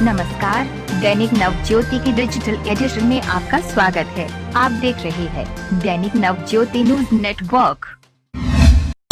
नमस्कार, दैनिक नवज्योति की digital addition में आपका स्वागत है। आप देख रहे हैं दैनिक नवज्योति न्यूज नेटवर्क।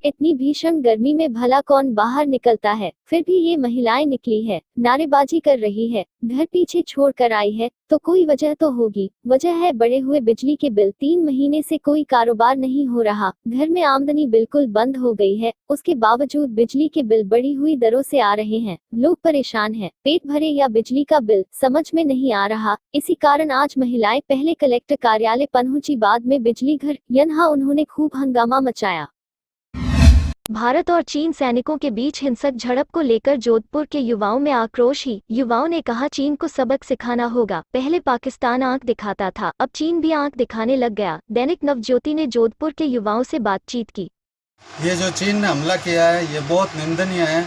इतनी भीषण गर्मी में भला कौन बाहर निकलता है, फिर भी ये महिलाएं निकली है, नारेबाजी कर रही है, घर पीछे छोड़ कर आई है, तो कोई वजह तो होगी। वजह है बढ़े हुए बिजली के बिल। 3 महीने से कोई कारोबार नहीं हो रहा, घर में आमदनी बिल्कुल बंद हो गई है, उसके बावजूद बिजली के बिल बढ़ी हुई दरों से आ रहे हैं। लोग परेशान हैं, पेट भरे या बिजली का बिल समझ में नहीं आ रहा। इसी कारण आज महिलाएं पहले कलेक्टर कार्यालय पहुंची, बाद में बिजली घर। यहाँ उन्होंने खूब हंगामा मचाया। भारत और चीन सैनिकों के बीच हिंसक झड़प को लेकर जोधपुर के युवाओं में आक्रोश ही। युवाओं ने कहा, चीन को सबक सिखाना होगा। पहले पाकिस्तान आंख दिखाता था, अब चीन भी आंख दिखाने लग गया। दैनिक नवज्योति ने जोधपुर के युवाओं से बातचीत की। ये जो चीन ने हमला किया है ये बहुत निंदनीय है,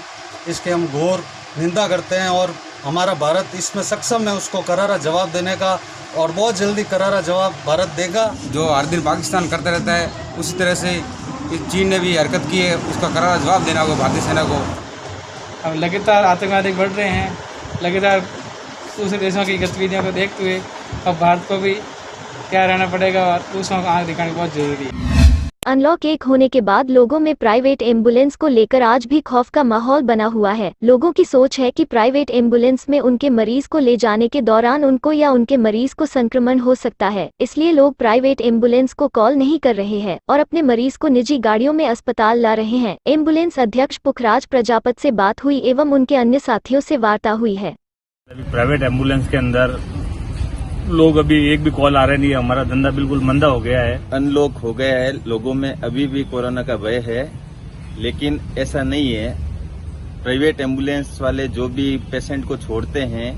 इसके हम घोर निंदा करते हैं और हमारा भारत इसमें सक्षम है उसको करारा जवाब देने का, और बहुत जल्दी करारा जवाब भारत देगा। जो हर दिन पाकिस्तान करता रहता है उसी तरह से चीन ने भी हरकत की है, उसका करारा जवाब देना होगा भारतीय सेना को। अब लगातार आतंकवादी बढ़ रहे हैं, लगातार दूसरे देशों की गतिविधियों को देखते हुए अब भारत को भी क्या रहना पड़ेगा और दूसरों को आंख दिखानी बहुत जरूरी है। अनलॉक 1 होने के बाद लोगों में प्राइवेट एम्बुलेंस को लेकर आज भी खौफ का माहौल बना हुआ है। लोगों की सोच है कि प्राइवेट एम्बुलेंस में उनके मरीज को ले जाने के दौरान उनको या उनके मरीज को संक्रमण हो सकता है, इसलिए लोग प्राइवेट एम्बुलेंस को कॉल नहीं कर रहे हैं और अपने मरीज को निजी गाड़ियों में अस्पताल ला रहे हैं। एम्बुलेंस अध्यक्ष पुखराज प्रजापत से बात हुई एवं उनके अन्य साथियों से वार्ता हुई है। प्राइवेट एम्बुलेंस के अंदर लोग अभी एक भी कॉल आ रहे नहीं है, हमारा धंधा बिल्कुल मंदा हो गया है। अनलॉक हो गया है, लोगों में अभी भी कोरोना का भय है, लेकिन ऐसा नहीं है। प्राइवेट एम्बुलेंस वाले जो भी पेशेंट को छोड़ते हैं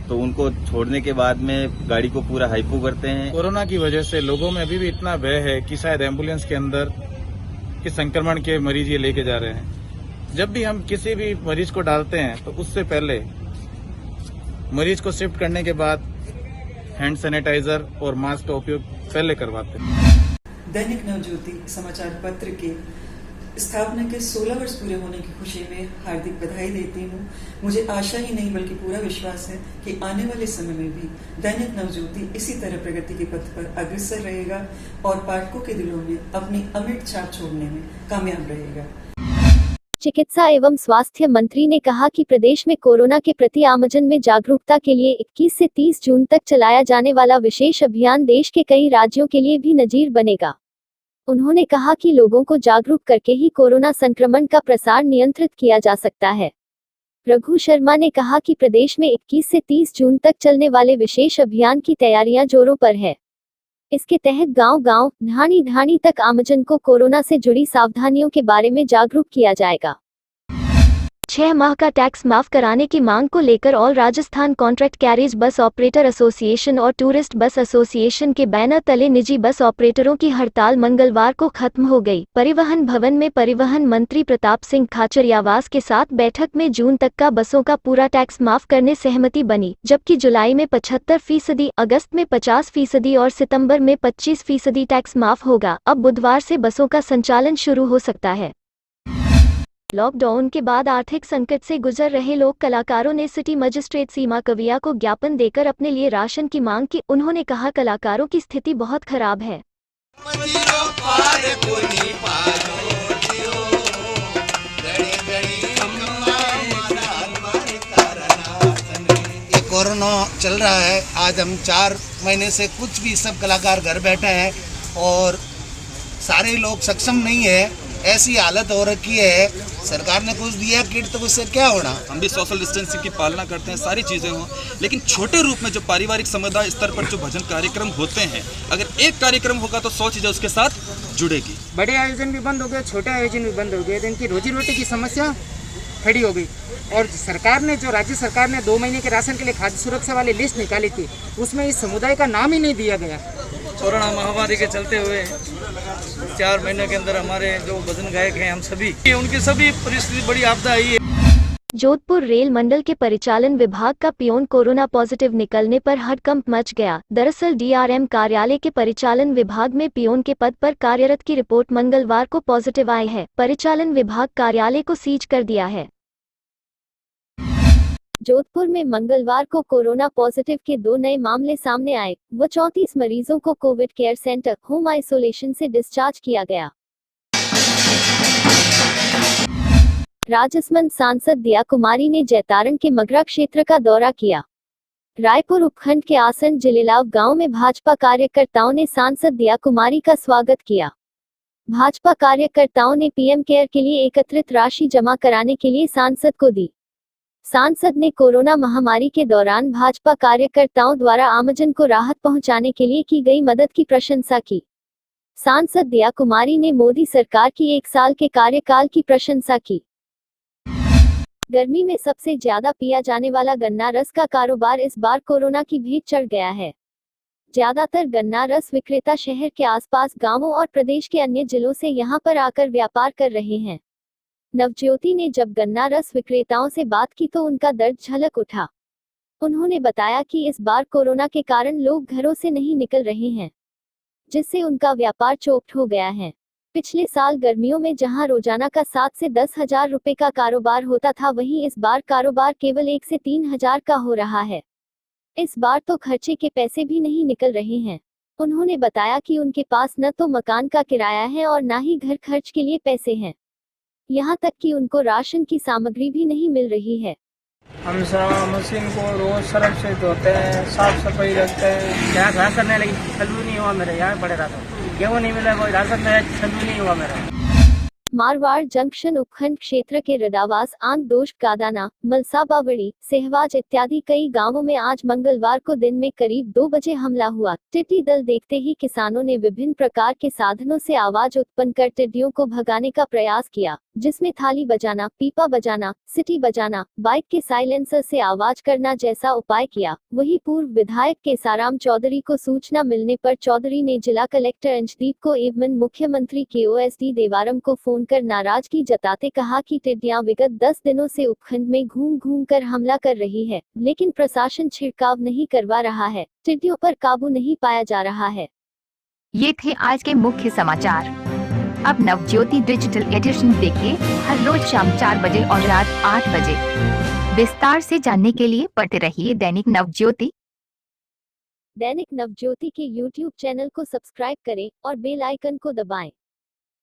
तो उनको छोड़ने के बाद में गाड़ी को पूरा हाइपो करते हैं। कोरोना की वजह से लोगों में अभी भी इतना भय है कि शायद एम्बुलेंस के अंदर कि संक्रमण के मरीज ये लेके जा रहे हैं। जब भी हम किसी भी मरीज को डालते हैं तो उससे पहले मरीज को शिफ्ट करने के बाद हैंड सैनिटाइजर और मास्क का उपयोग पहले करवाते हैं। दैनिक नवज्योति समाचार पत्र के स्थापना के 16 वर्ष पूरे होने की खुशी में हार्दिक बधाई देती हूँ। मुझे आशा ही नहीं बल्कि पूरा विश्वास है कि आने वाले समय में भी दैनिक नवज्योति इसी तरह प्रगति के पथ पर अग्रसर रहेगा और पाठकों के दिलों में अपनी अमिट छाप छोड़ने में कामयाब रहेगा। चिकित्सा एवं स्वास्थ्य मंत्री ने कहा कि प्रदेश में कोरोना के प्रति आमजन में जागरूकता के लिए 21 से 30 जून तक चलाया जाने वाला विशेष अभियान देश के कई राज्यों के लिए भी नजीर बनेगा। उन्होंने कहा कि लोगों को जागरूक करके ही कोरोना संक्रमण का प्रसार नियंत्रित किया जा सकता है। रघु शर्मा ने कहा कि प्रदेश में 21 से 30 जून तक चलने वाले विशेष अभियान की तैयारियां जोरों पर है। इसके तहत गांव-गांव, ढाणी-ढाणी तक आमजन को कोरोना से जुड़ी सावधानियों के बारे में जागरूक किया जाएगा। 6 माह का टैक्स माफ कराने की मांग को लेकर all Rajasthan contract carriage bus operator association और टूरिस्ट बस एसोसिएशन के बैनर तले निजी बस ऑपरेटरों की हड़ताल मंगलवार को खत्म हो गई। परिवहन भवन में परिवहन मंत्री प्रताप सिंह खाचरियावास के साथ बैठक में जून तक का बसों का पूरा टैक्स माफ करने सहमति बनी, जबकि जुलाई में 75%, अगस्त में 50% और सितंबर में 25% टैक्स माफ होगा। अब बुधवार से बसों का संचालन शुरू हो सकता है। लॉकडाउन के बाद आर्थिक संकट से गुजर रहे लोक कलाकारों ने सिटी मजिस्ट्रेट सीमा कविया को ज्ञापन देकर अपने लिए राशन की मांग की। उन्होंने कहा, कलाकारों की स्थिति बहुत खराब है। कोरोना चल रहा है, आज हम 4 महीने से कुछ भी सब कलाकार घर बैठे हैं और सारे लोग सक्षम नहीं है। ऐसी हालत हो रखी है, सरकार ने कुछ दिया किट तो उससे क्या होना। हम भी सोशल डिस्टेंसिंग की पालना करते हैं, सारी चीज़ें हों, लेकिन छोटे रूप में जो पारिवारिक समुदाय स्तर पर जो भजन कार्यक्रम होते हैं, अगर एक कार्यक्रम होगा तो 100 चीज़ें उसके साथ जुड़ेगी। बड़े आयोजन भी बंद हो गए, छोटे आयोजन भी बंद हो गए, तो इनकी रोजी रोटी की समस्या खड़ी हो गई। और सरकार ने, जो राज्य सरकार ने 2 महीने के राशन के लिए खाद्य सुरक्षा वाली लिस्ट निकाली थी, उसमें इस समुदाय का नाम ही नहीं दिया गया। कोरोना महामारी के चलते हुए 4 महीने के अंदर हमारे जो भजन गायक हैं, हम सभी उनकी सभी परिस्थिति बड़ी आपदा आई है। जोधपुर रेल मंडल के परिचालन विभाग का पियोन कोरोना पॉजिटिव निकलने पर हड़कंप मच गया। दरअसल डीआरएम कार्यालय के परिचालन विभाग में पियोन के पद पर कार्यरत की रिपोर्ट मंगलवार को पॉजिटिव आई है। परिचालन विभाग कार्यालय को सीज कर दिया है। जोधपुर में मंगलवार को कोरोना पॉजिटिव के 2 नए मामले सामने आए व 34 मरीजों को Covid care centre home isolation से डिस्चार्ज किया गया। राजसमंद सांसद दिया कुमारी ने जैतारण के मगरा क्षेत्र का दौरा किया। रायपुर उपखंड के आसन जिलेलाव गांव में भाजपा कार्यकर्ताओं ने सांसद दिया कुमारी का स्वागत किया। भाजपा कार्यकर्ताओं ने पीएम केयर के लिए एकत्रित राशि जमा कराने के लिए सांसद को दी। सांसद ने कोरोना महामारी के दौरान भाजपा कार्यकर्ताओं द्वारा आमजन को राहत पहुंचाने के लिए की गई मदद की प्रशंसा की। सांसद दिया कुमारी ने मोदी सरकार की 1 साल के कार्यकाल की प्रशंसा की। गर्मी में सबसे ज्यादा पिया जाने वाला गन्ना रस का कारोबार इस बार कोरोना की भेंट चढ़ गया है। ज्यादातर गन्ना रस विक्रेता शहर के आसपास गांवों और प्रदेश के अन्य जिलों से यहां पर आकर व्यापार कर रहे हैं। नवज्योति ने जब गन्ना रस विक्रेताओं से बात की तो उनका दर्द झलक उठा। उन्होंने बताया कि इस बार कोरोना के कारण लोग घरों से नहीं निकल रहे हैं, जिससे उनका व्यापार चौपट हो गया है। पिछले साल गर्मियों में जहां रोजाना का 7 से 10 हजार रुपए का कारोबार होता था, वहीं इस बार कारोबार केवल 1 से 3 हजार का हो रहा है। इस बार तो खर्चे के पैसे भी नहीं निकल रहे हैं। उन्होंने बताया कि उनके पास न तो मकान का किराया है और न ही घर खर्च के लिए पैसे हैं। यहाँ तक कि उनको राशन की सामग्री भी नहीं मिल रही है। हम सब मशीन को रोज सर्फ से धोते हैं, साफ सफाई रखते हैं। क्या घर करने लगी चालू नहीं हुआ मेरे, यहाँ पड़े रहा था, गेहूँ नहीं मिला, कोई राशन चालू नहीं हुआ मेरा। मारवाड़ जंक्शन उपखंड क्षेत्र के रदावास, आंधदोष, कादाना, मलसाबावड़ी, सहवाज इत्यादि कई गांवों में आज मंगलवार को दिन में करीब 2 बजे हमला हुआ। टिड्डी दल देखते ही किसानों ने विभिन्न प्रकार के साधनों से आवाज उत्पन्न कर टिड्डियों को भगाने का प्रयास किया, जिसमें थाली बजाना, पीपा बजाना, सिटी बजाना, बाइक के साइलेंसर से आवाज करना जैसा उपाय किया। वहीं पूर्व विधायक केसाराम चौधरी को सूचना मिलने पर चौधरी ने जिला कलेक्टर अंशदीप को एवं मुख्यमंत्री KOSD देवारम को फोन कर नाराजगी जताते कहा कि टिड्डियां विगत 10 दिनों से उपखंड में घूम घूम कर हमला कर रही है, लेकिन प्रशासन छिड़काव नहीं करवा रहा है। टिड्डियों पर काबू नहीं पाया जा रहा है। ये थे आज के मुख्य समाचार। अब नवज्योति डिजिटल एडिशन देखिए हर रोज शाम 4 बजे और रात 8 बजे। विस्तार से जानने के लिए पढ़ते रहिए दैनिक नवज्योति। दैनिक नवज्योति के YouTube चैनल को सब्सक्राइब करें और बेल आइकन को दबाएं।